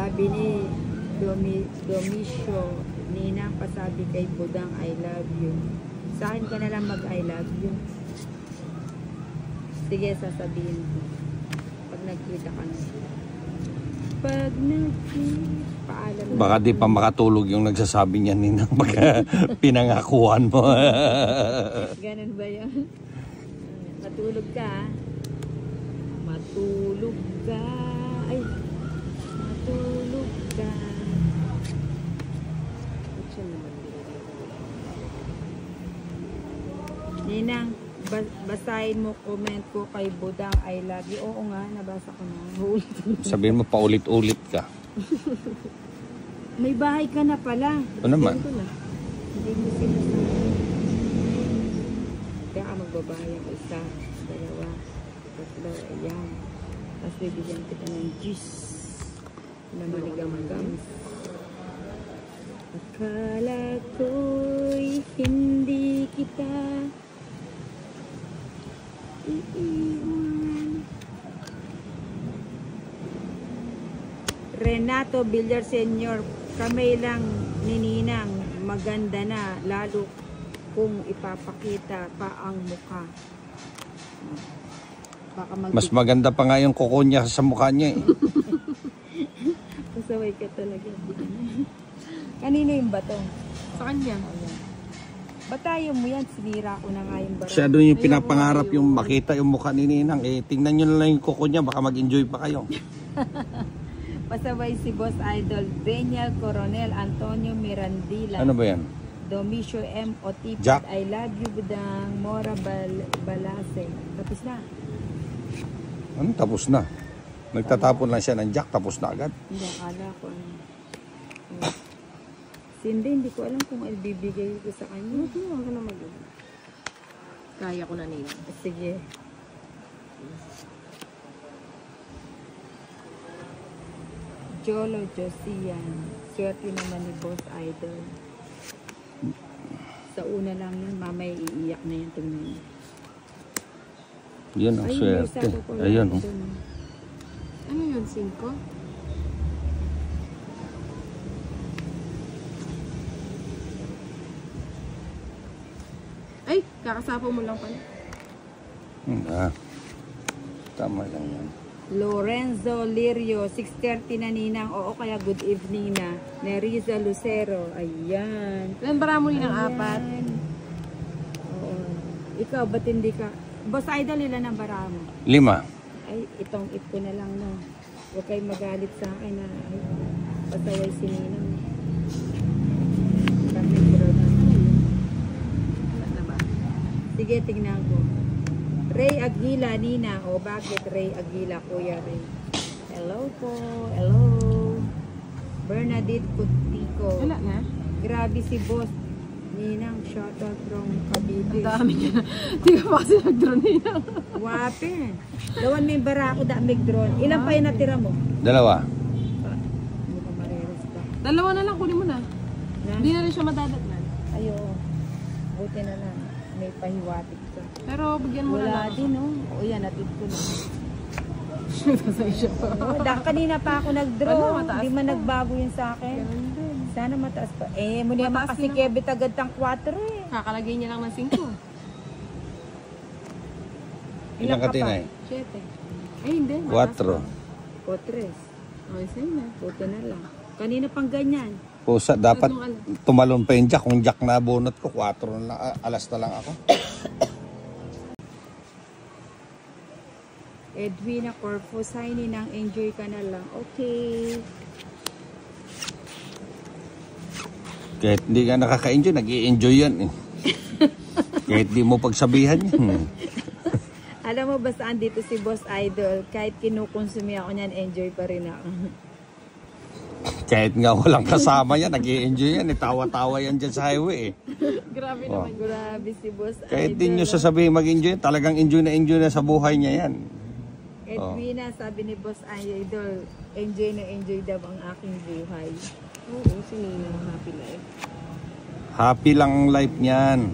Sabi ni Domisyo, Ninang, pasabi kay Budang, I love you. Sa akin ka na lang mag I love you. Sige, sasabihin ko. Pag nagkita ka na. Pag nagkita, paalam. Baka di pa makatulog yung nagsasabi niya, Ninang, pag pinangakuan mo. Ganun ba yun? Matulog ka. Matulog ka. Ay, matulog ka. Ninang, basahin mo comment ko kay Budang, I love you. Oo nga, nabasa ko na. Sabihin mo paulit-ulit ka. May bahay ka na pala. O naman. Hindi mo sinasabi. Kaya ka magbabahay ako isa, dalawa, tatlo, ayan. Tapos bibigyan kita ng juice na maligam-gam. Akala ko'y hindi kita iiwan. Renato Villar Senior, kami lang ni Ninang, maganda na, lalo kung ipapakita pa ang mukha. Mas maganda pa nga yung kuko niya sa mukha niya eh. Pasaway ka talaga. Kanino yung bato? Sa kanya. Batayo mo yan, sinira ko na nga yung baro. Siya doon yung pinapangarap yung makita yung mukha ni Ninang. Eh, tingnan nyo na lang yung kuko niya, baka mag-enjoy pa kayo. Pasaway si Boss Idol, Daniel Coronel, Antonio Mirandila. Ano ba yan? Domisyo M. Otipet, Jack. I love you, Budang, Mora Balase. Tapos na. Ano? Tapos na. Nagtatapon lang siya ng jack, tapos na agad. Hindi, akala ko ano. Hindi ko alam kung ibibigay ko sa kanya. Hindi ako na mag-ibig. Kaya ko na nila. Sige. Jolo Josian. Swerte naman ni Boss Idol. Sa una lang yun, mamay iiyak na yan. Tingnan. Yan ang swerte. Ayun. Ano yun, 5? Ay, kakasapo mo lang pala. Tama lang yan. Lorenzo Lirio, 6:30 na Ninang. Oo, kaya good evening na. Neriza Lucero. Ayan. Ilan bara mo ng 4? Oo. Ikaw, ba't hindi ka? Boss Idol, ilan ang bara mo? 5. Ay, itong ip ko na lang, no. Huwag kayo magalit sa akin na ay, pasaway si Ninang. Sige, tingnan ko. Ray Aguila, Nina. O, bakit Ray Aguila, Kuya Ray? Hello po. Hello. Bernadette Cutico. Wala na. Grabe si Boss. Ninang, shoutout from Cavite. Ang dami niya na. Hindi ka pa kasi nag-drone Ninang. Wape. Lawan may bara ako da may drone. Ilan pa yung natira mo? 2. Hindi ka mareres pa. 2 na lang, kunin mo na. Hindi na rin siya madadatnan. Ayo. Buti na lang. May pahiwatig ka. Pero bigyan mo na Wala lang. din, no? O yan, natid ko na. Nasay siya pa. Dahil kanina pa ako nag-draw. Ano, mataas Hindi man pa. nagbago yun sa akin. Ganun din. Sana mataas pa. Eh, muli naman Mataas kasi din kebit agad tang 4 eh. Kakalagay niya lang ng 5. Ilang ka tinay? 7. Eh, hindi. 4. Potres. Okay, sa'yo na. Puto na lang. Kanina pang ganyan. Pusa, dapat tumalon pa yung jack. Kung jack na bunot ko, 4 na lang, alas na lang ako. Edwina Corpus, hi Ninang, enjoy ka na lang. Okay. Kahit hindi ka nakaka-enjoy, nag-i-enjoy yan eh. Kahit di mo pagsabihan yan. Alam mo ba saan dito si Boss Idol? Kahit kinukonsumi ako niyan, enjoy pa rin ako. Kahit nga walang kasama yan, nag-i-enjoy yan. Tawa-tawa yan dyan sa highway eh. Grabe Oh. naman. Grabe si Boss Kahit Idol. din nyo sasabihin mag-enjoy, talagang enjoy na sa buhay niya yan. Edwina, sabi ni Boss Idol, enjoy na enjoy daw ang aking buhay. Oo, si Ninang happy life. Happy lang ang life niyan.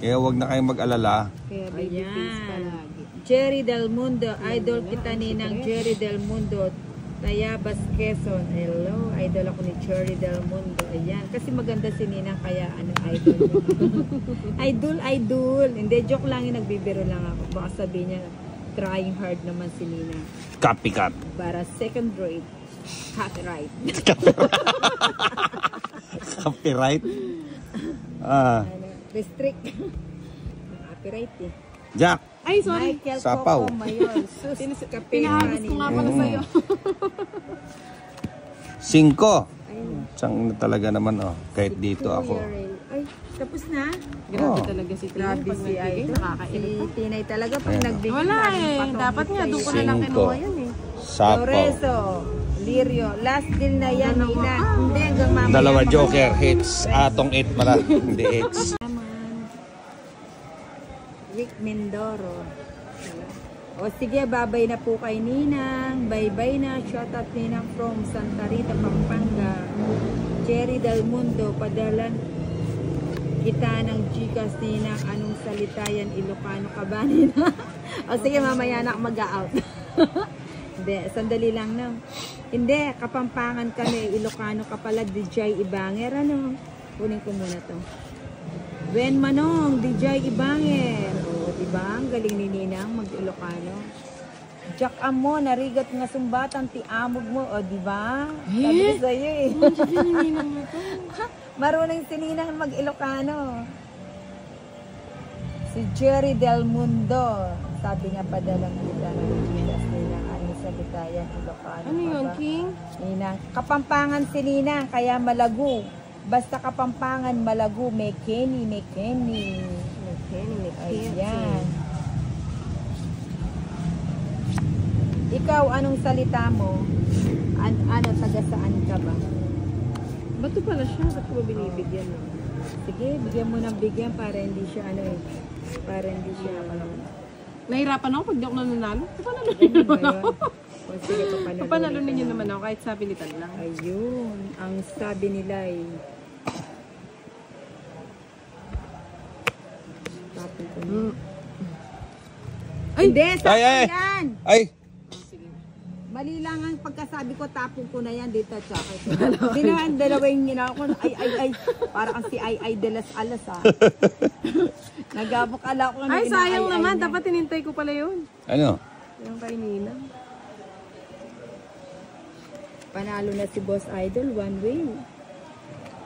Kaya wag na kayong mag-alala. Kaya baby face palagi. Jerry Del Mundo, idol kita Ninang Jerry Del Mundo. Tayabas, Quezon. Hello, idol ako ni Cherry Del Mundo. Ayan, kasi maganda si Ninang, kaya idol. idol. Hindi, joke lang yun, nagbibiro lang ako. Baka sabihin niya, trying hard naman si Ninang. Copycat. Para second grade. Copyright. Copyright? Ah. Restrict. Copyright eh. Jack. Ay, sorry. Michael Sapaw. Coco Mayor. Sus, kape Pinahabos ko nga pala sa'yo. 5. Ayun. Siyang talaga naman, oh. Kahit dito Kuya ako. Ray. Ay, tapos na? Grabe Oh. talaga si Tina. Grabe Pag si nagbigay, Idol. nakakainit. Si Tinay talaga pag Ayan. nagbigay. Wala laging eh. patong Dapat nga, doon ko sa'yo. na lang 5. kinuha yan eh. Sapaw. Lorenzo, Lirio. Last deal na yan, Nina. Hindi, hanggang mamaya. Dalawa pa- joker hits. Atong 8 pala. Hindi hits. Naman. Rick Mindoro. O sige, babay na po kay Ninang. Bye-bye na. Shout out Ninang from Santa Rita, Pampanga. Cherry Del Mundo, padalan kita ng Gcash Ninang. Anong salita yan? Ilocano ka ba, Ninang? O sige, mamaya na ako mag-out. Hindi, sandali lang no. Hindi, Kapampangan kami. Ilocano ka pala, DJ Ibanger. Ano? Kunin ko muna to. Ben Manong, DJ Ibanger. O, diba? Ang galing ni Ninang mag-Ilocano. Jack Amo, narigat nga sumbatan, ti amog mo. O, diba? Sabi ko sa'yo eh. Marunong si Ninang mag-Ilocano. Si Jerry Del Mundo. Sabi nga padalang kita ng Gcash Ninang. Anong salita yan? Ilocano. Ano yun, ba? King? Ninang. Kapampangan si Ninang, kaya malago. Basta Kapampangan, malago. May Kenny, may Kenny. Ayan. Ikaw, anong salita mo? Ano, taga saan ka ba? Ba't pala siya? Ba't ko ba binibigyan mo? Sige, bigyan mo ng bigyan para hindi siya para hindi siya Nahirapan ako pag di ako nananalo. Papanalo Ganun ninyo ba naman yun? ako. O sige, Papanalo ninyo naman ako kahit sabi litan lang. Ayun, ang sabi nila ay tapon ko na. Ay! Hindi, tapon Ay! yan! Ay! Mali lang ang pagkasabi ko, tapon ko na yan dito, tsaka ito. Hindi naman dalawa yung ginawa ko. Ay. Para kang si ay de las alas, ha. Nagabok ala ko. Ay, sayang naman. Dapat tinintay ko pala yun. Ano? Yung kay Nina. Panalo na si Boss Idol, one way.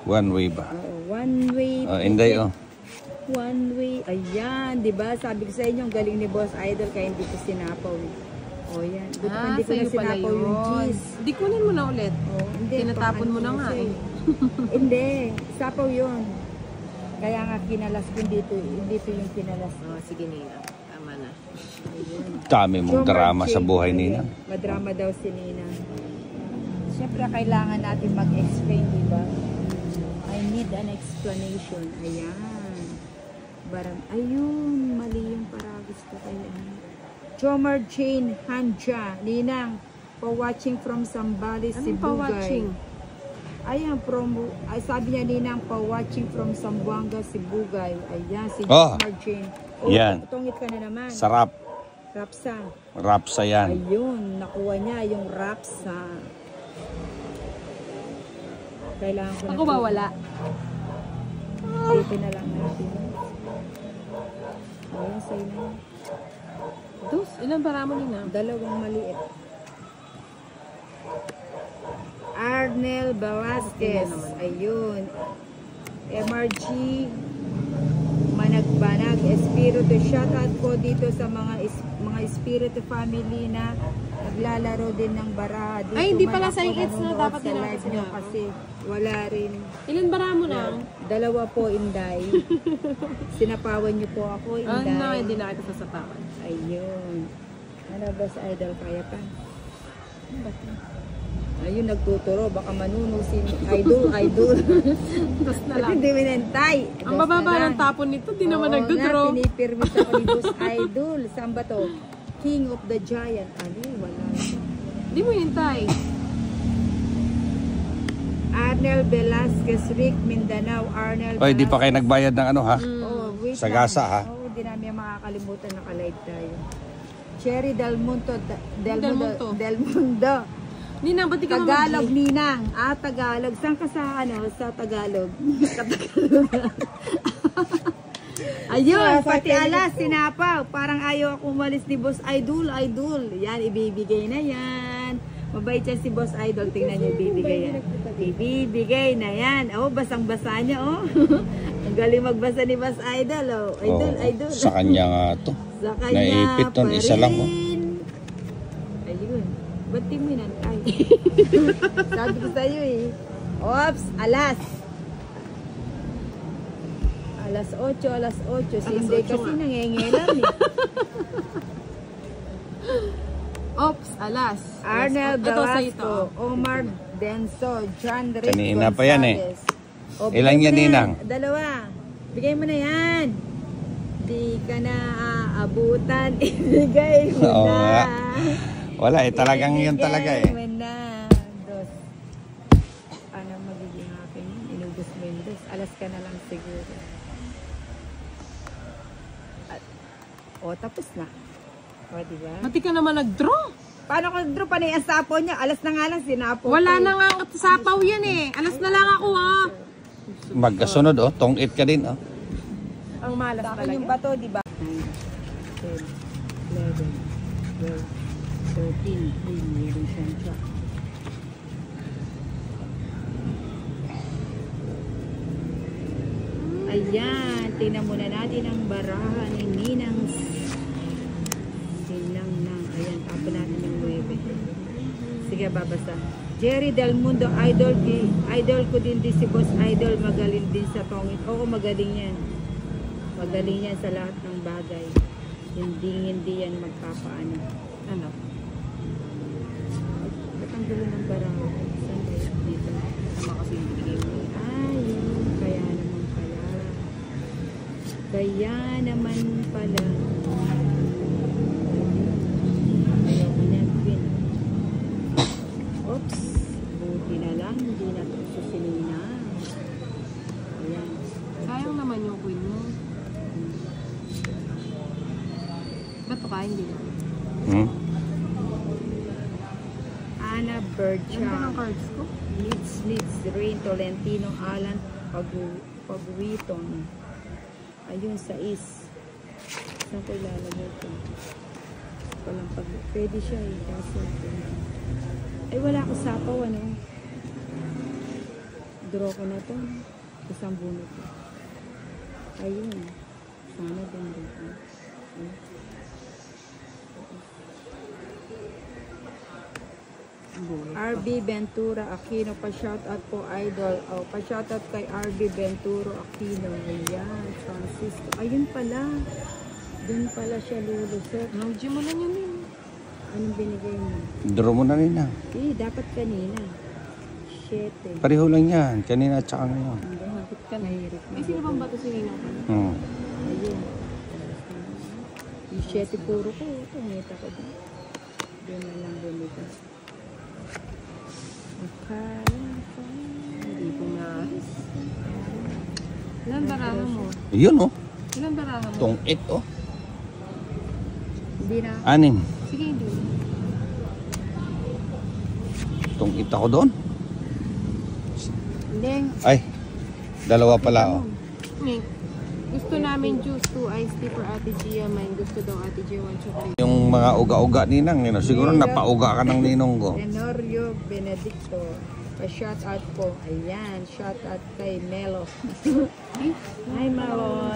One way ba? Oo, one way. Oh, Inday, oh. One way. Ayan, di ba? Sabi ko sa inyo, ang galing ni Boss Idol, kaya hindi ko sinapaw. O yan. Buti pa hindi ko na sa'yo pala sinapaw yung yun. cheese. Di kunin mo na ulit. Oh, hindi, Tinatapon mo na nga kasi. eh. Hindi, sapaw yun. Kaya nga kinalas ko dito yung kinalas. Oh, sige Nina. Tama na. Ayun. Dami mong So, drama Marching, sa buhay, ayan. Nina. Madrama daw si Nina. Siyempre, kailangan natin mag-explain, di ba? I need an explanation. Ayan. Ayun, mali yung paragos ko kaya. Chomar Jane Hanja, Ninang, pa-watching from Sambales, Anong Sibugay. pa-watching? Ayan, sabi niya Ninang, pa-watching from Zamboanga, Sibugay. Ayan, si Oh, Chomar Jane. yan. Tungit ka na naman. Sarap. Rapsa. Rapsa yan. Ayun, nakuha niya yung rapsa. Kailangan ko Ako ba wala? Dito na lang natin. Ayun, sa'yo na. Dos, ilan para mo Nina? Dalawang maliit. Arnel Velasquez. Ayun. MRG Managbanag. Espiritu. Shoutout po dito sa mga Espiritu family na naglalaro din ng baraha. Dito Ay, hindi man pala ako sa hits na nanonood dapat sa din ako live nyo sinabi. kasi wala rin. Ilan bara mo na? Dalawa po, Inday. Sinapawan niyo po ako, Ah, Inday. no, hindi na kita sasapawan. Ayun. Ano ba sa idol kaya pa? Ayun, nagtuturo. Baka manuno si idol. Dos na At lang. hindi minantay. Ang bababa ng tapon nito, di naman nagdodraw. Oo nga, pinipirmis ako ni Boss Idol. Saan ba to? King of the Giant. Ano, wala. Di mo hintay. Arnel Velasquez, Rick Mindanao. Arnel Oy, di pa kayo nagbayad ng ano, ha? Oh, wait Sa lang. gasa, ha? Oo, di namin makakalimutan, naka-live tayo. Cherry Del Mundo. Del Mundo. Del Mundo. Ninang, ba't di ka Tagalog, mamagli? Ninang. Tagalog. Saan ka sa, sa Tagalog? Sa Tagalog. Ayun, pati alas, sinapaw. Parang ayaw ako umalis ni Boss Idol. Yan, ibibigay na yan. Mabait yan si Boss Idol. Tingnan niyo, ibibigay yan. Ibibigay na yan. Basang-basa niya, Ang galing magbasa ni Boss Idol, Idol. Sa kanya nga to. Sa kanya Naipit nun, isa lang, Ayun. Ba't di mo inantay? Sabi ko sa'yo Ops, alas 8. Si Inday kasi nangengelam Ops, alas. Arnel Ito sa'yo to. Velasco, Omar Denso, John Rick Kanina pa yan Gonzalez. Ilan yan, Ninang? 2. Bigay mo na yan. Di ka na aabutan. Ibigay mo Oo na. nga. Wala talagang yun talaga Ibigay mo na. 2. Ano magiging akin yun? Inubos mo yung 2. Alas ka na lang siguro. Tapos na. Diba? Mati ka naman nag-draw. Paano ko draw pa na yung sapo niya? Alas na nga lang sinapo. Wala na nga sapaw yan Alas na lang ako Magkasunod tong-it ka din Ang malas Sa akin talaga. yung bato, di ba? 9, 10, 11, 12, 13. Uy, mayroon siyang truck. Ayan, tingnan muna natin ang baraha ni Ninang Sinang. Ayan, tapon natin yung 9. Sige, babasa. Jerry Del Mundo, idol ko din si Boss Idol, magaling din sa tongit. Oo, magaling yan. Magaling yan sa lahat ng bagay. Hindi yan magpapaano. Ano? Ba't ang gulo ng baraha? Saan ba yun? Dito. Tama kasi yung binigay mo. Ayun, kaya naman pala. Kaya naman pala. Ayaw ko na pin. Oops. Buti na lang. Hindi na ito susinina. Ayan. Sayang naman yung queen mo. Ba't ka? Hindi na. Anna Ganda ng Bercha. cards ko. Leeds, Rain, Tolentino, Alan, Pagwiton. Ayun, sa saan ko ilalagay ito? Walang pwede siya kasi ay wala ako sapaw draw ko na to. Isang bunot. Ayun. Sana ganda ito. RB Ventura Aquino, pa-shoutout po idol. Pa-shoutout kay RB Ventura Aquino. Ayan, Francisco. Ayun pala. Doon pala siya lulusot. Nauji mo na yun Anong binigay mo? Draw mo na rin Dapat kanina. 7. Pareho lang yan. Kanina at saka ngayon. Bakit ka nahirit na? Sino bang bato si Ninang ka? Ayun. Yung 7 puro ko. Tumita ko doon. Doon na lang bumita. Hindi ko na. Ilan baraha mo? Yun Ilan baraha mo? Tong-it Hindi na. 6. Sige, hindi. Tong-it ako doon. Leng. Ay, 2 pala Gusto namin juice 2 iced tea for Ate Gia. Mine gusto daw Ate Gia 1 chocolate. Yung mga uga-uga ninang, siguro napauga ka ng ninong ko. Tenorio Benedicto. Pa-shout out po. Ayan, shout out kay Melo. Hi, Melo.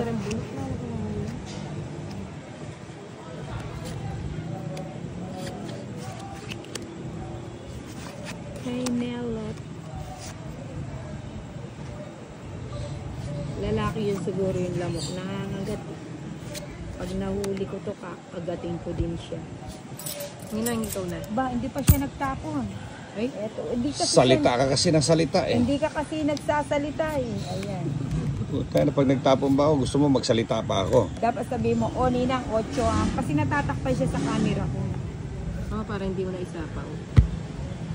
Kay Melo. Lalaki yun siguro yung lamok. Nangangagat. Pag nahuli ko to, agating ko din siya. Ninang ikaw na. Ba, hindi pa siya nagtapon. Ay? Eto, hindi kasi Salita ka kasi ng salita Hindi ka kasi nagsasalita Ayan. Kaya na pag nagtapon ba ako, gusto mo magsalita pa ako. Dapat sabihin mo, Ninang, 8 kasi natatakpan siya sa camera ko. Para hindi mo na isapaw.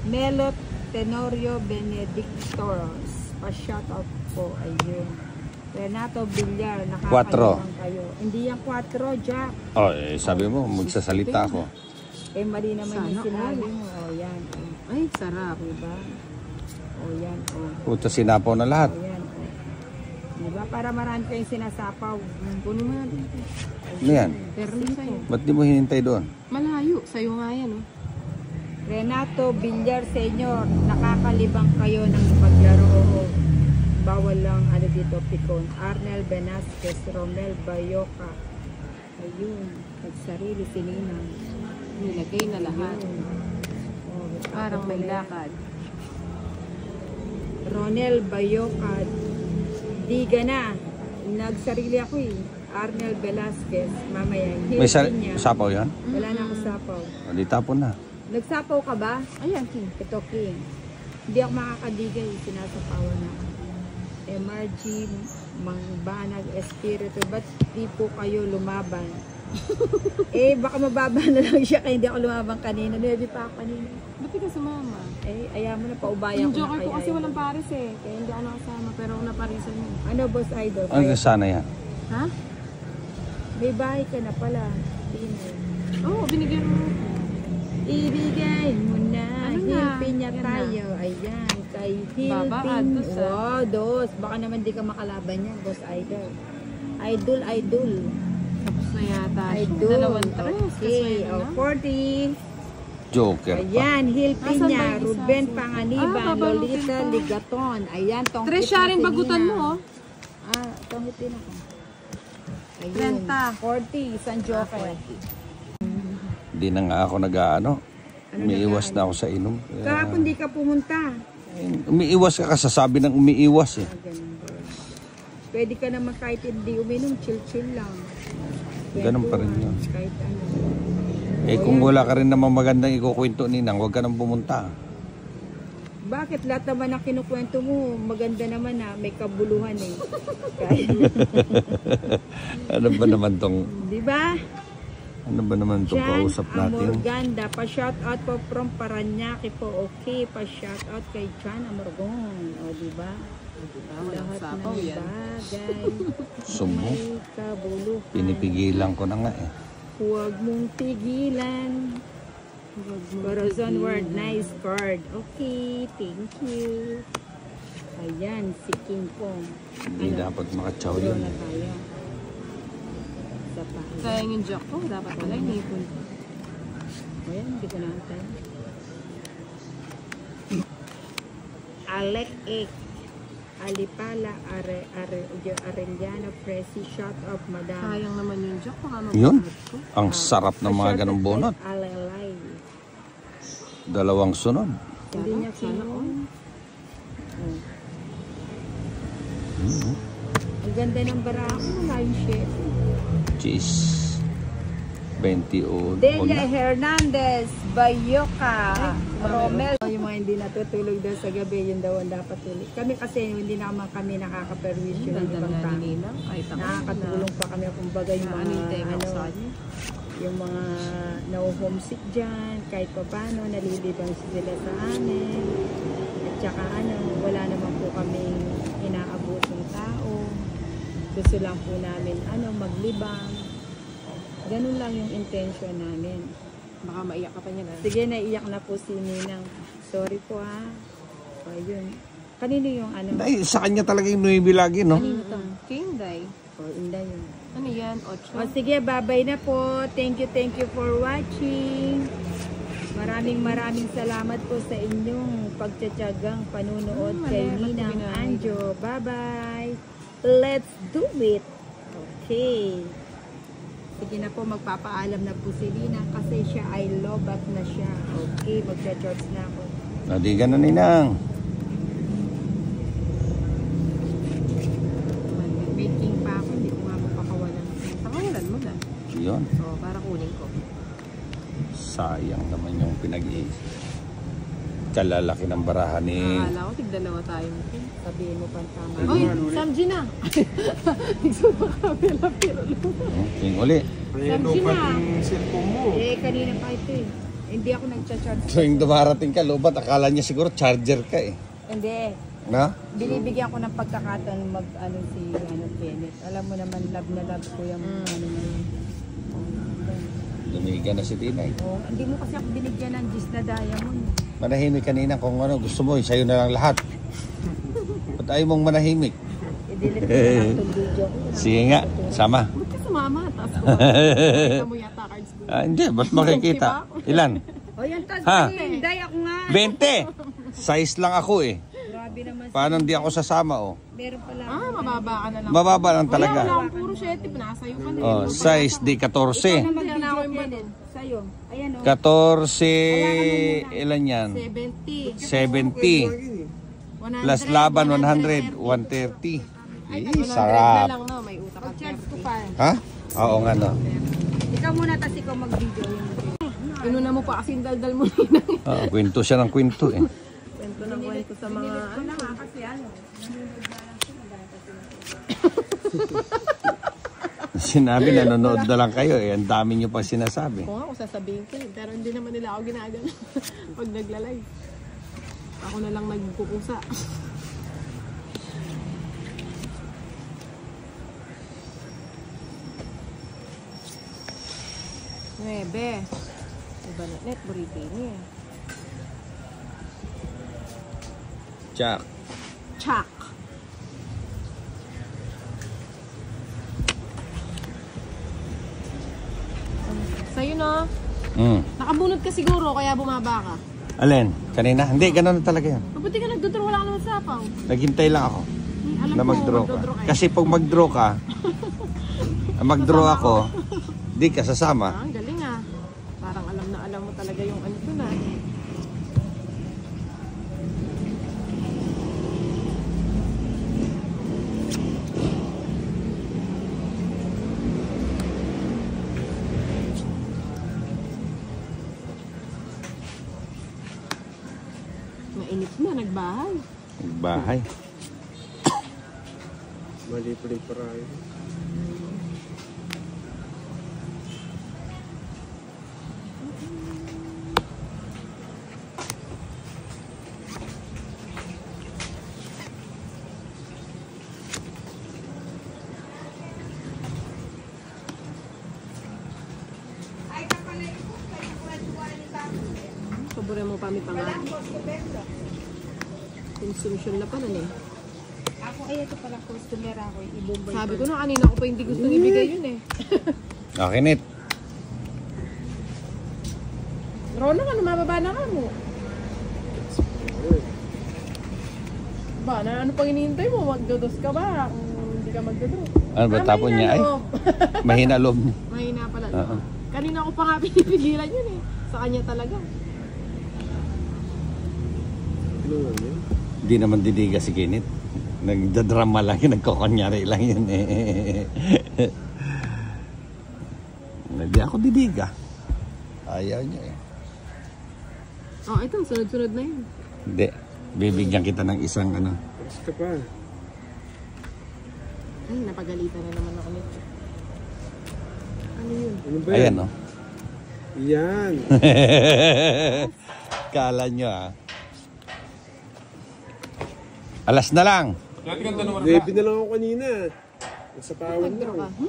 Melo Tenorio Benedictoros. Pa-shoutout po. Ayun. Renato Villar. Nakakalimutan kayo. Hindi yan 4, Jack. Sabi mo, magsasalita ako. Mali naman Sana yung sinabi mo. Yan. Ay, sarap. Diba? O yan, o. Puto sinapaw na lahat. O yan, o. Diba? Para marami kayong sinasapaw. Kunin mo natin. Ano yan? Pero sa'yo. Ba't di mo hinintay doon? Malayo. Sa'yo nga yan, oh. Renato Villar Senior, nakakalibang kayo ng paglaro. Bawal lang ano dito, Picon. Arnel Benasquez, Romel Bayoca. Ayun, nagsarili si Ninang. Nilagay na lahat. Oh, Parang may lakad. Ronel Bayoca. Diga na. Nagsarili ako eh. Arnel Velasquez, mamaya. May Hilton niya. sapaw yan? Wala na akong sapaw. O, di tapon na. Nagsapaw ka ba? Ayan, King. Ito, King. Hindi ako makakadigay. Sinasapawan na ako. MRG, Mangbanag, Espiritu. Ba't di po kayo lumaban? Baka mababa na lang siya kaya hindi ako lumabang kanina. Maybe pa ako kanina. Ba't di ka sumama? Ayaw mo na, paubaya Yung ko na joker ko kay kasi Idol. walang pares eh. Kaya hindi ako nakasama. Pero ako naparisan mo. Ano, Boss Idol? Ang sana yan? Ha? May bahay ka na pala. Oo, binigyan mo. Ibigay mo na. Ano na? Hilpin niya Yan tayo. Ayan. Kay Baba, Hilpin. dos, ah. Wow, dos. Baka naman di ka makalaban niya, Boss Idol. Idol. Tapos na yata. Idol. Dalawang tres. Okay. Kaswelo na. 40. Joker pa. Ayan, Hilpin Asan niya. ba yung isa? Ruben Panganiban. Ah, babalutin Lolita pa. Ligaton. Ayan, tong Tres siya rin bagutan mo, oh. Tong hitin ako. Ayun. 30. 40. Isang joker. Hindi na nga ako nag-ano. Ano Umiiwas na ako sa inom. Kahapon di ka pumunta. Umiiwas ka kasasabi ng umiiwas eh. Ganun ba? Pwede ka naman kahit hindi uminom, chill lang. Ganun pa rin yun. Kahit ano. Kung wala ka rin namang magandang ikukwento ninang, huwag ka nang pumunta. Bakit lahat naman ang kinukwento mo, maganda naman na may kabuluhan eh. Kahit, Ano ba naman tong di ba? kausap Jan natin? Amorganda, pa-shoutout po from Paranaque po. Okay, pa-shoutout kay Jan Amorgon. O, di ba? Walang Lahat sapaw ng yan. bagay Sumo. may kabuluhan. Pinipigilan ko na nga eh. Huwag mong pigilan. Corazon word, nice card. Okay, thank you. Ayan, si King Kong. Hindi dapat makatsaw Wala yun. na tayo. Isa pa. Sayang yung joke ko. Dapat pala inipon ko. Ayan, hindi ko naantay. Alec Ek. Alipala, Arellano, Presi, shot of Madam. Sayang naman yung joke. Baka Yun? mapagod ko. Ang sarap ng mga ganong bunot. Alalay. Dalawang sunod. Hindi niya Sana kinuha. all. Ang ganda ng barako. Wala yung shit. Cheese. 20 o Delia Hernandez, Bayoka, Romel. Yung mga hindi natutulog daw sa gabi, yun daw ang dapat tulog. Kami kasi hindi naman kami nakaka-permission ng Ganda ibang nga tao. ni Ninang. Ay, tako. Nakakatulong pa kami kumbaga yung mga, Ano yung tema ko sa ano, kanya? yung mga na-homesick dyan, kahit pa paano, nalilibang sila sa amin. At saka ano, wala naman po kaming inaabusong tao. Gusto lang po namin maglibang. Ganun lang yung intention namin. Baka maiyak ka pa niya na. Sige, naiyak na po si Ninang. Sorry po ha. O, yun. Kanino yung ano? Dahil sa kanya talaga yung nuibi lagi, no? Kanino to? King Day. O, Inday yun. Ano yan? 8? O, sige, bye-bye na po. Thank you for watching. Maraming salamat po sa inyong pagtsatsagang panunood kay Ninang Anjo. Bye-bye. Let's do it. Okay. Sige na po, magpapaalam na po si Ninang kasi siya ay lobat na siya. Okay, magcha-charge na ako. Nadigan na ninang. Making pa ako, hindi ko nga mapakawalan. Pakawalan mo na. Yun. Oo, para kunin ko. Sayang naman yung pinag-iis. Kalalaki ng barahan ni... Akala ko, tigdalawa tayo. Sabihin mo pang tama. Uy, Samji na! Nagsuba kami lang, pero King uli. Samji na! Kanina pa ito eh. Hindi ako nagcha-charge. Tuwing dumarating ka, lobat, akala niya siguro charger ka eh. Hindi. Na? Binibigyan ko ng pagkakataon si Kenneth. Alam mo naman, love na love ko yung niya. Dumiga na si Tinay. Hindi mo kasi ako binigyan ng gis na diamond. Manahimik kanina kung ano gusto mo, sa'yo na lang lahat. Ba't ayaw mong manahimik? I-delete ko na lang itong video ko. Sige nga, sama. Ba't ka sumama? Tapos kumakain mo yata cards ko. Hindi, ba't makikita? Ilan? O yan, tag Ha? Day, ako nga. 20! Size lang ako eh. Grabe naman. Paano hindi ako sasama oh? Meron pala. Mababa ka na lang. Mababa lang talaga. Wala akong puro 7. Nasayo ka na. Oh, size di 14. Hindi na ako yung banon. Sa'yo. Ayan o. 14, ilan yan? 70. 70. 100. Plus laban 100, 130. Ay, Eh, 100 sarap. na lang, no? May utak at Charge ko 30. pa. Ha? Oo nga no. Ikaw muna, tas ikaw mag-video. Inuna mo pa kasi daldal mo nina. Kwento siya ng kwento eh. Kwento ng kwento sa mga ano. Kasi ano, nanonood na lang sila. Sinabi nanonood na lang kayo eh. Ang dami nyo pa sinasabi. Kung ako sasabihin ko eh. Pero hindi naman nila ako ginagano. Pag nagla-live. Ako na lang nagkukusa. Nuebe. Iba na net, burrito niya. Jack. Chak. Sa'yo na. Nakabunot ka siguro kaya bumaba ka. Alin? Kanina? Hindi, ganun na talaga yun. Mabuti ka nagdodraw, wala ka naman sapaw. Naghintay lang ako Alam na ko, mag-draw ka. magdodraw kayo. Kasi pag mag-draw ka, mag-draw ako, di ka sasama. Ang galing ah. Parang alam na alam mo talaga yung ano to na. Mainit na, nagbahay. Bahay. Mali pala yung parayo. Pabore mo pa may pangarap. Consumption na pala eh. Ako, ay, ito pala customer ako. Ibombay Sabi ko na kanina ko pa hindi gustong ibigay yun eh. Okay, Nit. Rona ka, mababa na ka mo. Ba, na ano pang hinihintay mo? Magdodos ka ba? Kung hindi ka magdodos. Ano ba tapon niya? Ay, mahina loob niya. Mahina pala. Oo. Kanina ko pa nga pinipigilan yun eh. Sa kanya talaga. Ano nga yun? Hindi naman didiga si Kinit. Nagdadrama lang yun, nagkokonyari lang yun eh. Hindi ako didiga. Ayaw niya eh. Oh, ito, sunod-sunod na yun. Hindi. Bibigyan kita ng isang ano. Aras ka pa. Ay, napagalitan na naman ako nito. Ano yun? Ano ba yan? Ayan oh. Yan. Kala nyo ah. Alas na lang. Ready na lang ako kanina. Nasa pawan Nagdraw lang. ka?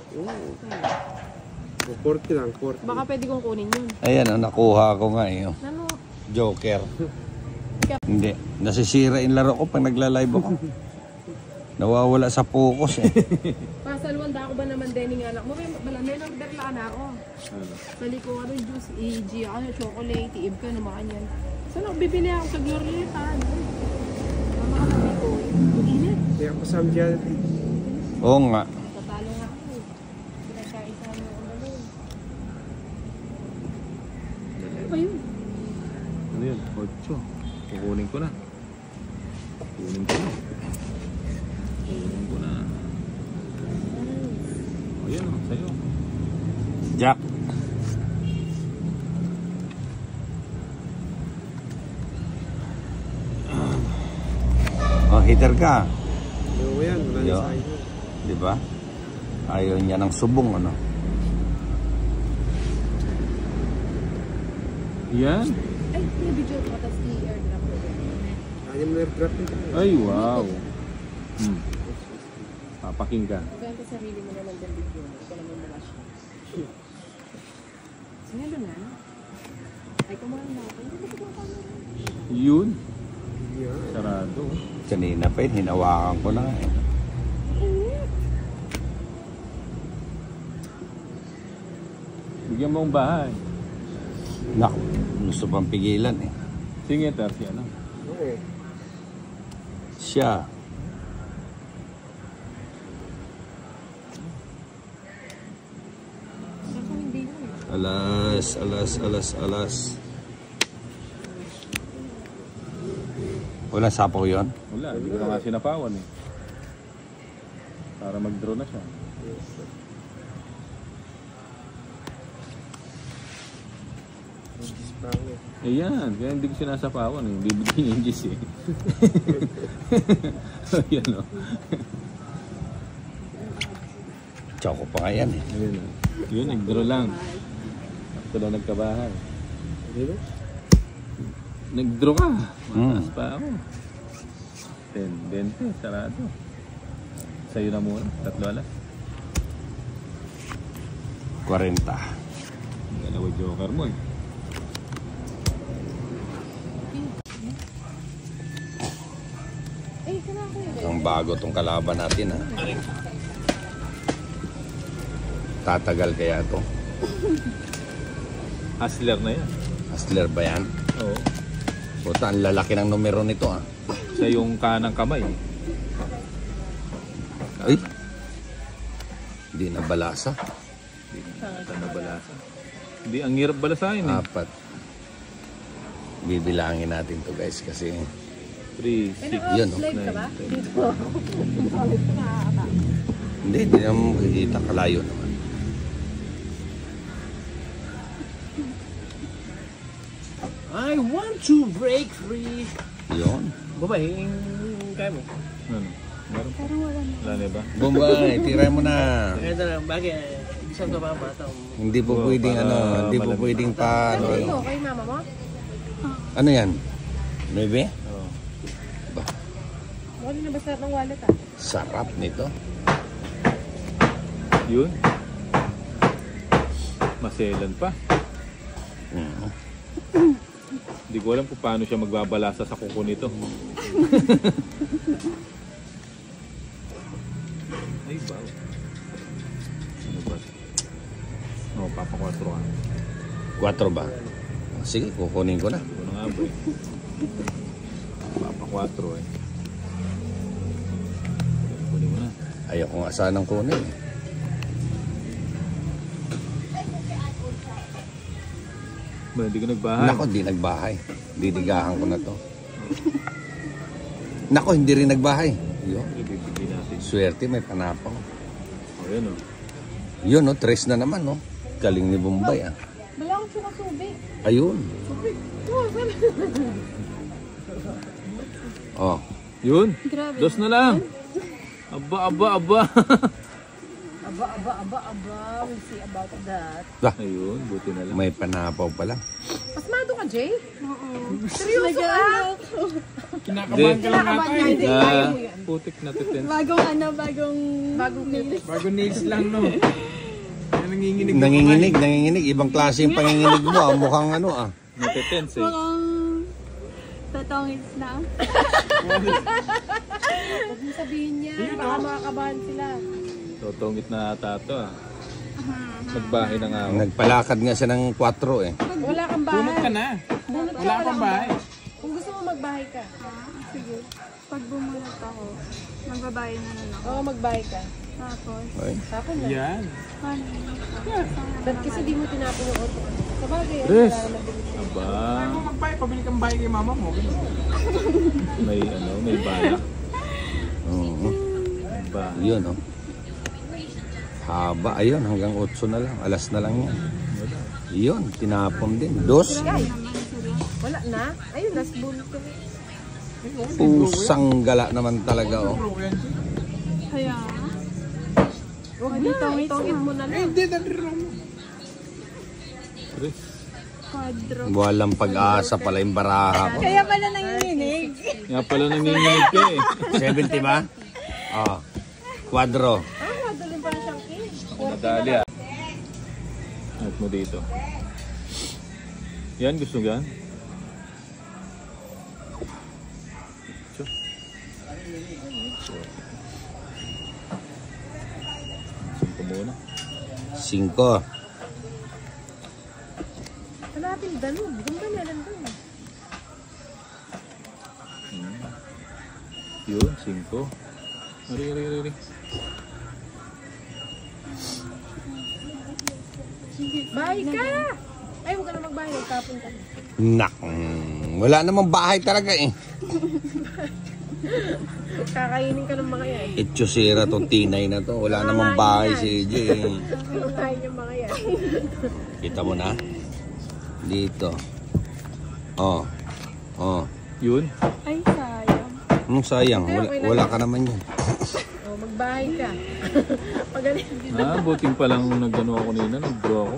40 lang, 40. Baka pwede kong kunin yun. Ayan oh, nakuha ko nga eh. Oh. Ano? Joker. Hindi. Nasisira yung laro ko pag nagla-live ako. Nawawala sa focus eh. Pasalwan da ako ba naman din ng anak mo? May nagdarla na ako. Sa liko ano juice, EG, ano, chocolate, iib ka naman kanyan. Saan ako bibili ako sa Glorieta? Mama ka na dito. Init. Kaya ako sa dyan. Oo nga. Tatalo nga ako. Pinagkaisa mo ang dalawa. Ano ba yun? Ano yun? 8. Kukunin ko na. Kunin ko na. Kunin ko na. O yan o, sa'yo. Jack. Oh, hitter ka. Ano yan? Wala na Yo. sa akin. Di ba? Ayaw niya ng subong ano. Yan. Ay, may video ko tapos i-airdrop ko. Kanya mo na airdrop nito. Ay, wow. Papaking ka. Maganda sarili mo naman ng video. Ito naman mula siya. Sinalo na? Ay, kumain na ako. Hindi ko pa camera. Yun. Sarado. Kanina pa yun, hinawakan ko na eh. Bigyan mo ang bahay. Naku, gusto pang pigilan eh. Sige, Tarsi, ano? Okay. Siya. Alas. Walang sapaw yun? Wala, hindi ko na nga sinapawan eh. Para mag-draw na siya. Ayan, kaya hindi ko sinasapawan eh. Bibigyan yung Gis eh. Ayan o. Choco pa nga yan eh. Ayan o. Yun, nag-draw lang. Ako lang nagkabahay. Nag-draw ka. Mataas pa ako. 10, 20, sarado. Sa'yo na muna, 3 alas. 40. Dalawa joker mo eh. Ang bago tong kalaban natin ha. Tatagal kaya to? Hustler na yan. Hustler ba yan? Oo. Puta, ang lalaki ng numero nito ah. Sa yung kanang kamay. Ay! Hindi na balasa. Hindi na balasa. Hindi, ang hirap balasahin eh. 4. Bibilangin natin to guys kasi 3, 6, yun, no? 9, 10. Hindi naman makikita, kalayo naman. I want to break free. Yun. Babae, kaya mo. Ano? Meron? Wala na ba? Bombay, tira mo na. Kaya na lang, bagay, isang ka pa bata. Hindi po pwedeng para hindi po malamig. pwedeng pa Ano ano. ito? Kay mama mo? Ano yan? 9? Oo. Wala na ba sarap ng wallet ah? Sarap nito. Yun. Maselan pa. Mm. Hindi ko alam kung paano siya magbabalasa sa kuko nito. Ay, wow. Ano ba? Oo, papa 4 ka. 4 ba? Sige, kukunin ko na. Ano nga ba eh. Papa 4 eh. Kunin mo na. Ayaw ko nga sanang kunin. Ba, hindi ka nagbahay. Nako, hindi nagbahay. Didigahan ko na to. Nako, hindi rin nagbahay. Yun. Ibibigay natin. Swerte, may panapaw. O, yan o. Yun, no? 3 na naman, no? Galing ni Bombay, ah. Wala akong sumasubi. Ayun. Oh. Yun. Dos na lang. Aba. We'll see about that. Ayun, buti na lang. May panapaw pala. Pasmado ka, Jay? Oo. Seryoso ka? Kinakabahan ka lang Kinakabahan ka, hindi. Kaya mo yan. Putik na titen. Bagong nails. Bago nails lang, no? Nanginginig. Nanginginig. Ibang klase yung panginginig mo, ah. Mukhang ano, ah. Natitens eh. Tatongits na. Huwag mo sabihin niya. Baka makakabahan sila. Totongit na ata ito ah. Nagbahay na nga ako. Nagpalakad nga siya ng 4, eh. Wala kang bahay. Bunot ka na. Bunot ka Wala walang kang bahay. Kung gusto mo magbahay ka. Sige. Pag bumulat ako, magbabayo na lang ako. Oo, magbahay ka. Tapos, Ay. Tapon na. Yan. Ba't kasi di mo tinapon yung auto? Sabagay, Res. wala naman din. Aba, Kaya mo magbahay, pabili kang bahay kay mama mo. may balak. Oo. Aba. Yun, oh. Haba. Ayun, hanggang 8 na lang. Alas na lang yan. Yun, tinapon din. 2. Wala na? Ayun, last bullet ko. Pusang gala naman talaga, oh. kaya, Huwag na, itongit mo na lang. Hindi, nagro mo. Res. quadro. Walang pag-asa pala yung baraha ko. Kaya pala nanginginig. Nga pala nanginginig ka eh. 70 ba? Oh. Quadro. Madalin pa na siyang king. Madali ah. At mo dito. Yan, gusto gan? Singko muna. 5. Hanapin danog. Ganda niya lang doon. Yun, 5. Ari. Bahay ka! Ay, huwag ka na magbahay. Magtapon ka. Nak. Wala namang bahay talaga eh. Kakainin ka ng mga yan. Itsosira tong tinay na to. Wala namang bahay si AJ eh. Kakain yung mga yan. Kita mo na? Dito. Oh. Yun. Ay, sayang. Sayang. Wala ka naman yan. O, magbahay ka. Pagaling. Buting pa lang nag-ano ako nila. Nag-draw ako.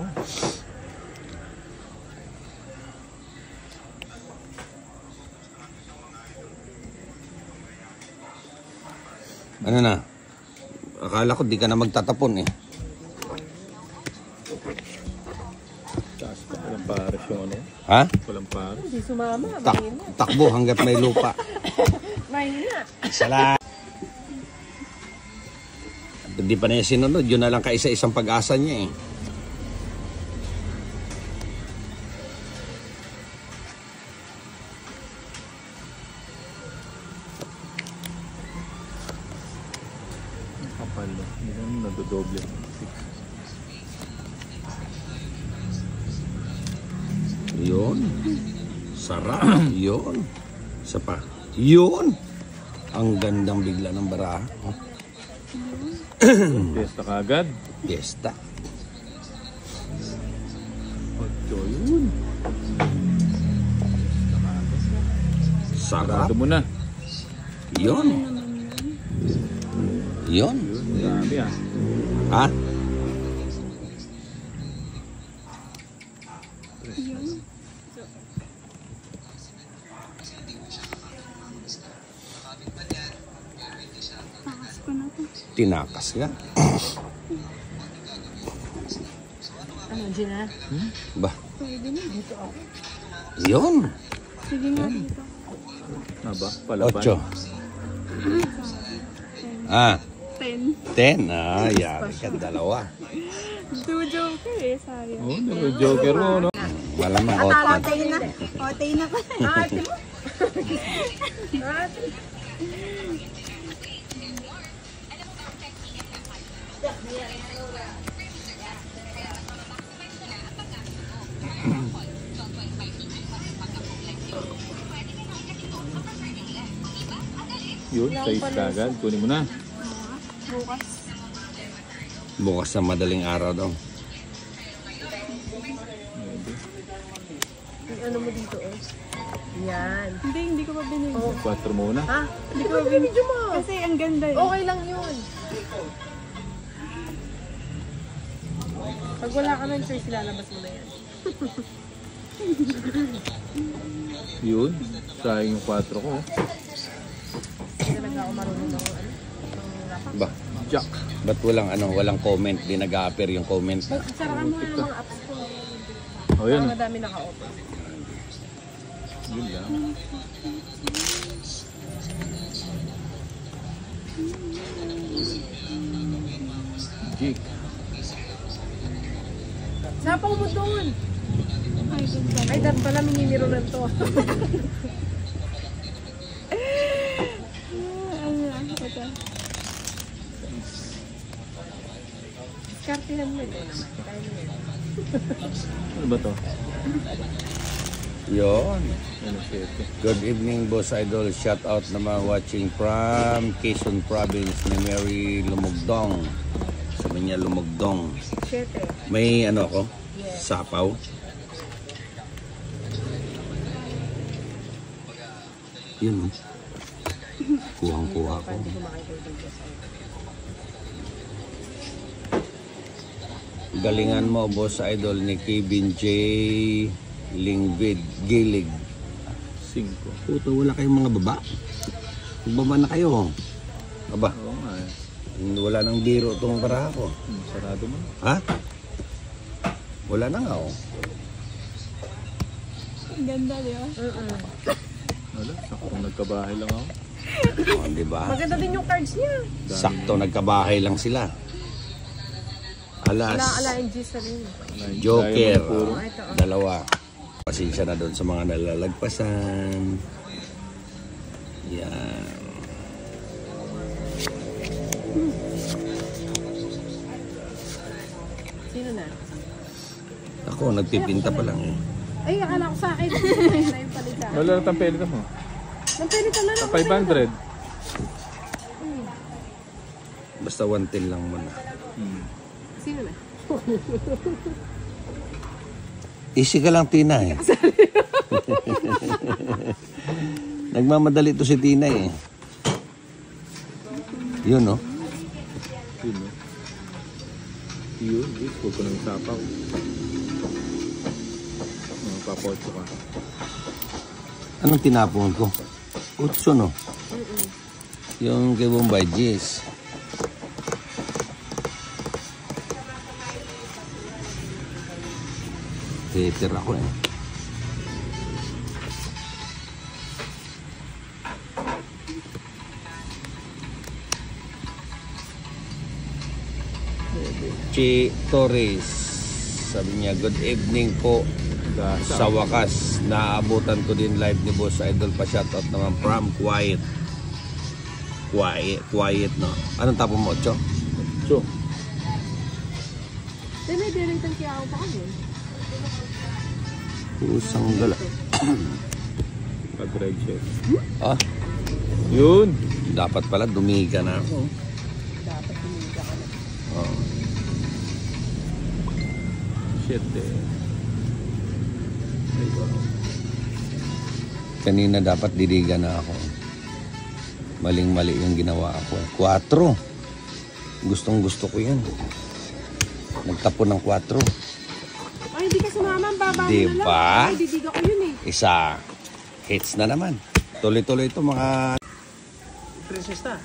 Ano na? Akala ko di ka na magtatapon eh. Taas pa. Walang pares yung ano. Ha? Walang pares. Hindi sumama. Takbo hanggat may lupa. Mahina. Salamat. Hindi pa na yung sinunod. Yun na lang kaisa-isang pag-asa niya eh. Kapal no. Hindi naman nadodoble. 6. Yun. Sarap. Yun. Isa pa. Yun. Ang gandang bigla ng baraha. Fiesta kagad. Fiesta. 8 yun. Sarap. Sarado mo na. Yun. Yun. Grabe ah. Ha? Takas ko na to. Tinakas ka. Ano, Gina? Ba? Pwede na. Dito ako. Yun. Sige nga dito. Aba, palaban. 8. Ah, 10. 10. Ah, yari ka. 2. Do joker eh, sayang. Oh, dalawa joker mo, no? Malamang Otay na. Otay na. Ate mo? Ate. Yun, 6 kagad. Kunin mo na. Bukas. Bukas na madaling araw daw. Yung ano mo dito, oh. Yan. Hindi ko pa binili. 4 muna. Ha? Hindi ko video mo. Kasi ang ganda eh. Okay lang yun. Pag wala ka ng choice, lalabas mo na yan. Yun. Sayang yung 4 ko. Hindi talaga ako marunong ng ano. Ba? Jack. Ba't walang comment? Di nag-a-appear yung comment. Sarakan mo na ng mga apps ko. Oh, yun. Parang madami naka-open. Yun lang. Jig. Sapaw mo doon. Ay, ganda. Ay, dad pala minimiro na to. Ano lang, ito. Kartihan mo ito naman. Kaya mo yun. Ano ba to? Yun. Ano, 7. Good evening, Boss Idol. Shout out naman watching from Quezon Province ni Mary Lumugdong. Sabi niya Lumugdong. 7. May ano ako? Sapaw. Yun. Kuhang-kuha ko. Galingan mo, Boss Idol ni Kevin J. Lingvid Gilig. 5. Puto, wala kayong mga baba. Baba na kayo. Aba, Oo nga eh. wala nang biro itong baraha ko. Sarado mo. Ha? Wala na nga oh. Ang ganda, di ba? Wala, sakong nagkabahay lang ako. Oh, di ba? Maganda din yung cards niya. Sakto nagkabahay lang sila. Alas, Ala-alain G sa rin. Joker, Oh, dalawa. Pasensya na doon sa mga nalalagpasan. Yan. Sino na? Ako, nagpipinta pa lang eh. Ay, akala ko sa akin. Ayun na yung palita. Wala na tang pelita mo. Nampilitan na lang. 500. Basta 110 lang muna. Sino na? Easy ka lang, Tina eh. Nagmamadali to si Tina eh. Yun, no? Yun, no? Yun, huwag ko nang sapaw. Papotso ka. Anong tinapon ko? Utso, no? Yung kay Bombay G's. Theater ako eh. Chi Torres. Sabi niya, good evening po. Sa wakas, naabutan ko din live ni Boss Idol pa. Shoutout naman from Quiet. Quiet, no? Anong tapo mo, Cho? So, May diritan kaya ako pa kami. Pusang gala. pag-red shirt. Ah, Yun. dapat pala dumiga na ako. Dapat tumiga ka na. Oh. Shit eh. Ay, wow. Kanina dapat diliga na ako. Maling-mali yung ginawa ko. 4. Gustong-gusto ko yan. Nagtapo ng 4. Ay, hindi ka sumama. Baba mo na lang. Diba? Ay, didiga ko yun eh. Isa. Hits na naman. Tuloy-tuloy ito mga... Princess na.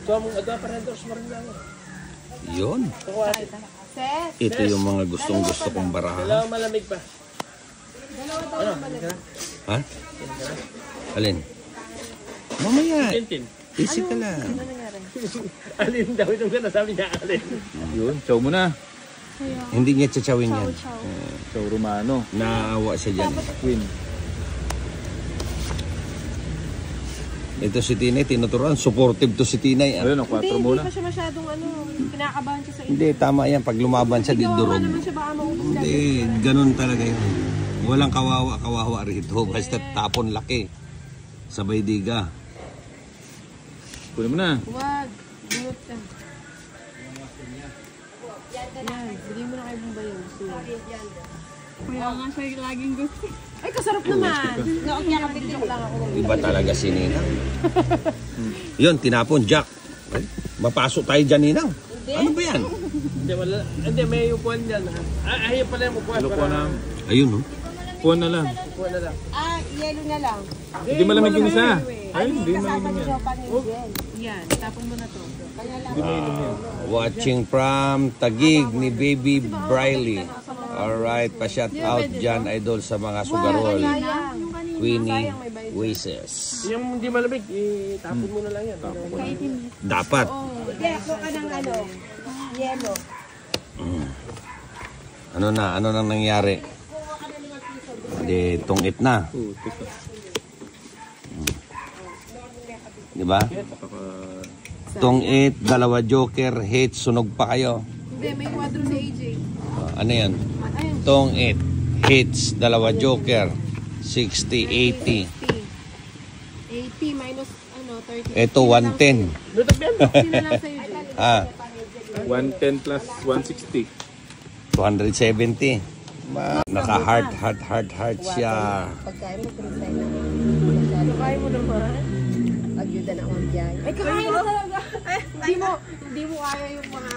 So, mong aga pa rin doon rin lang. Yun. Ses. Ito yung mga gustong-gusto kong baraha. Dalawa malamig pa. Ha? Alin? Mamaya. Tintin. Easy ka lang. Alin daw itong gano'n, sabi niya alin. Yun. Chow mo na. Hindi niya tsawin yan. Chow Romano. Naawa siya dyan. Queen. Ito si Tinay, tinuturuan. Supportive to si Tinay. Ayun, ang 4 Hindi muna. pa siya masyadong kinakabahan siya sa Hindi, tama yan. Pag lumaban siya, didurog. naman siya baka maubos ka. Hindi, ganun talaga yun. Walang kawawa rito. Basta tapon laki. Sabay diga. Kunin mo na. Huwag. Bunot ka. Yan. Bigay mo na kay Bombay yung gusto niya. Kaya nga siya laging gusto. Ay, kasarap naman. Joke lang ako. Iba talaga si Ninang. Yun, tinapon, Jack. Ay, mapasok tayo dyan, Ninang. Ano ba yan? Hindi, wala. Hindi, may upuan dyan. Ayaw pala yung upuan. Lukuha na. Ayun, no? Kuha na lang. Upuan na lang. Yelo na lang. Hindi malamig yung isa. Ay, hindi malamig yan. Yan. Tapon mo na to. Hindi mainom yan. Watching from Tagig ni Baby Briley. Alright, pa-shout out dyan, idol, sa mga sugarol. Queenie Waces. Yung hindi malamig, itapon mo na lang yan. Dapat. Hindi, ako ka ng yelo. Ano nang nangyari? Hindi, tungit na. Putik ka. Di ba? Tungit, 2 joker, hit, sunog pa kayo. Hindi, may kwadro si AJ. Ano yan? Tungit, hits, 2 joker, 60, 80. 80 minus 30. Ito, 110. Sino lang sa'yo, Jay? Ah, 110 plus 160. 270. Naka-heart siya. Pagkain mo naman. Agyuda na akong dyan. Ay, kakain mo talaga. Hindi mo kaya yung mga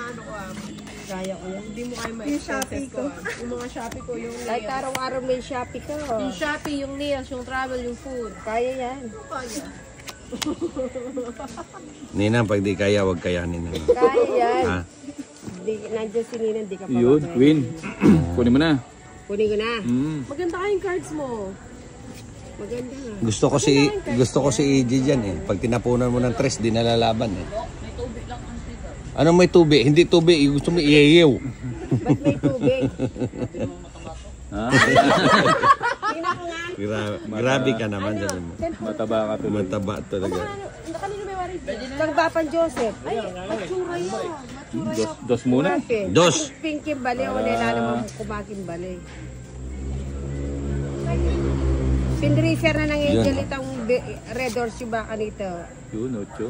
kaya ko yan. Hindi mo kaya ma-expenses ko. Yung mga Shopee ko, yung nails. Like araw-araw may Shopee ka. Yung Shopee, yung nails, yung travel, yung food. Kaya yan. Kaya. Ninang, pag di kaya, wag kayanin na. Kaya yan. Ha? Nandiyan si Nina, di ka pa Yun, Queen. Kunin mo na. Kunin ko na. Maganda kayong cards mo. Maganda nga. Gusto ko si EJ diyan eh. Pag tinapunan mo ng 3, di nalalaban eh. Ano may tubig? Hindi tubig, gusto mo iyeyew. Ba't may tubig? Ha? Grabe ka naman sabi mo. Mataba ka tuloy. Mataba talaga. Kanino may waris? Tagbapan Joseph. Ay, matsura yan. Dos muna. Dos. Pinky bali, wala na naman kumakin bali. Pinrefer na ng angel itong red horse yung baka nito. Yun, 8.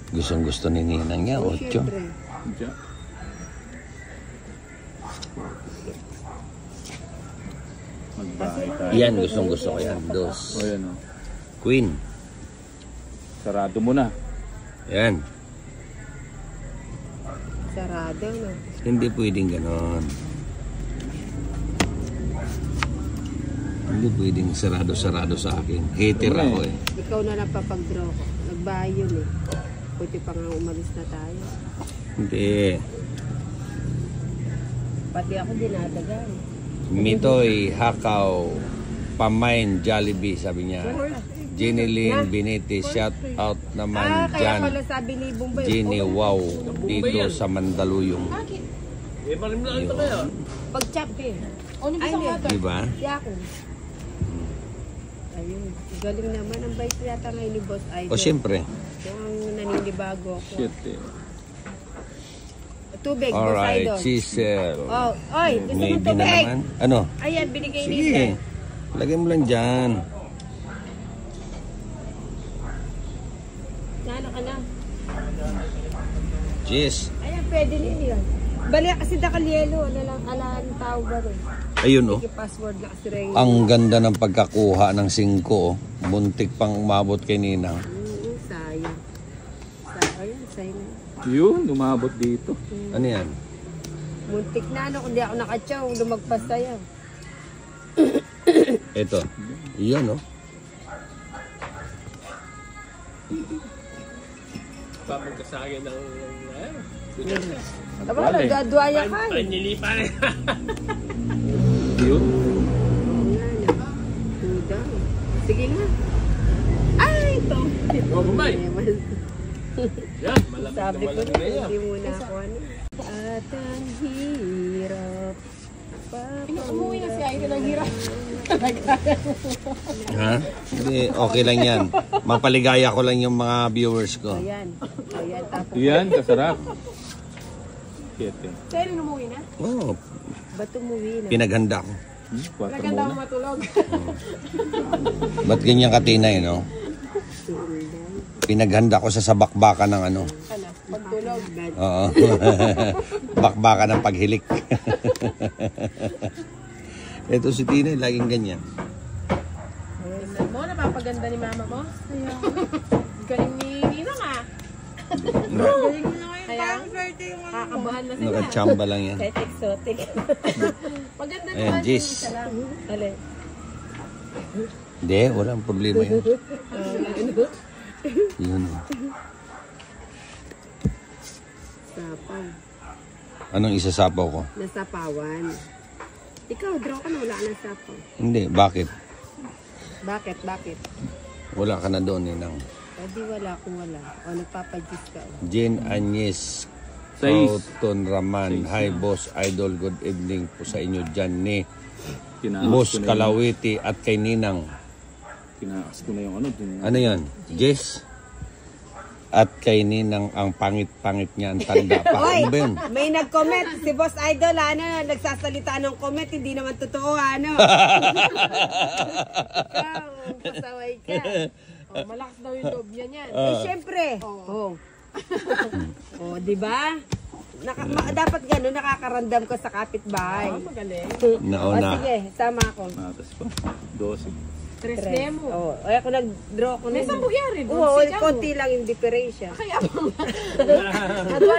Gustong gusto ni Ninang niya, 8. Siyempre. Diyan. Magbahay tayo. Yan, gustong gusto ko yan. 2. O yan o. Queen. Sarado mo na. Yan. Sarado, no? Hindi pwedeng ganon. Hindi pwedeng sarado-sarado sa akin. Hater ako eh. Ikaw na napapag-draw ko. Nagbahay yun eh. Puti pa nga umalis na tayo. Hindi. Pati ako dinadagan. Mitoy, Hakaw, Pamain, Jollibee, sabi niya. Jenny Lynn, Biniti, shout out naman Kaya dyan. pala sabi ni Bombay. Jenny, wow, dito sa Mandaluyong. Eh, marim lang ito kayo. Pag-chop eh. O, yung isang water. Diba? Siya ako. Ayun. Galing naman ang bait yata ngayon ni Boss Idol. O siyempre. Yung naninibago ako. Shit eh. Tubig, Boss Alright, Idol. Chisel. Oh, oy, gusto mo Maybe na tubig? naman. Ano? Ayan, binigay ni Sige. Lagay mo lang dyan. Nano ka na? Cheers. Ayan, pwede niya. Bali kasi dakalyelo. Ano lang, alaan tao ba rin? Ayun oh. Password na kasi rin. Ang ganda ng pagkakuha ng 5 oh. Muntik pang umabot kay Ninang. Sayang. Ayun, sayang. Yun, umabot dito. Ano yan? Muntik na ano, kundi ako nakatsaw, lumagpas tayo. Ito. Iyan oh. Papag ka sa akin ng... Aba, nagdadwaya ka eh. Panilipan na. Yun. Tuda. Sige nga. Ay, ito. O, bumay. Yan, malamig na Sabi ko malamig na, na yan. hindi muna ako ano. At ang hirap. Umuwi na si Aida ng hirap. Ha? Hindi, okay lang yan. Mapaligaya ko lang yung mga viewers ko. Ayan. Ayan, tapos. Yan, kasarap. Shit eh. Sa'yo rin umuwi na? Oh, Ba't umuwi na? pinaghanda ko. 4 Naganda ako muna. matulog. Ba't ganyan katinay, no? Pinaghanda ko sa sabakbaka ng ano. Ano? Pagtulog. Oo. Bakbaka ng paghilik. Ito si Tinay, laging ganyan. Tingnan mo, napapaganda ni mama mo. Galing ni Ninang ah. Galing mo na ngayon. Kaya, kakabahan na sila. Nakachamba lang yan. Kahit exotic. Maganda Ayan, naman. Jis. Isa lang. Alay. Hindi, walang problema yan. Yun. Sapaw. Anong isasapaw ko? Nasapawan. Ikaw, draw ka na, wala ka ng sapaw. Hindi, bakit? Bakit? Bakit? Wala ka na doon, Ninang. O di wala kung wala. O nagpapajis ka. Jean Agnes Cauton Raman. Hi, Boss Idol. Good evening po sa inyo dyan ni Kinaas Boss ko na Kalawiti at kay Ninang. Kinaas ko na yung ano. Ano yan? Jess? At kay Ninang ang pangit-pangit niya ang tanda pa. Oy, Ano ba yun? may nag-comment. Si Boss Idol, ano, nagsasalita ng comment. Hindi naman totoo, ano. Ikaw, pasaway ka. Oh, malakas daw yung loob niya niyan. Eh, syempre. Oh. Oh, di ba? Dapat gano'n, nakakaramdam ko sa kapitbahay. Magaling. O Nauna. sige, sama ako. Matas pa. 12. Tres demo. Oh, ay ako nag-draw ko na. May 10 yan rin. Oo, konti lang yung differential. Kaya pa nga. Nadwa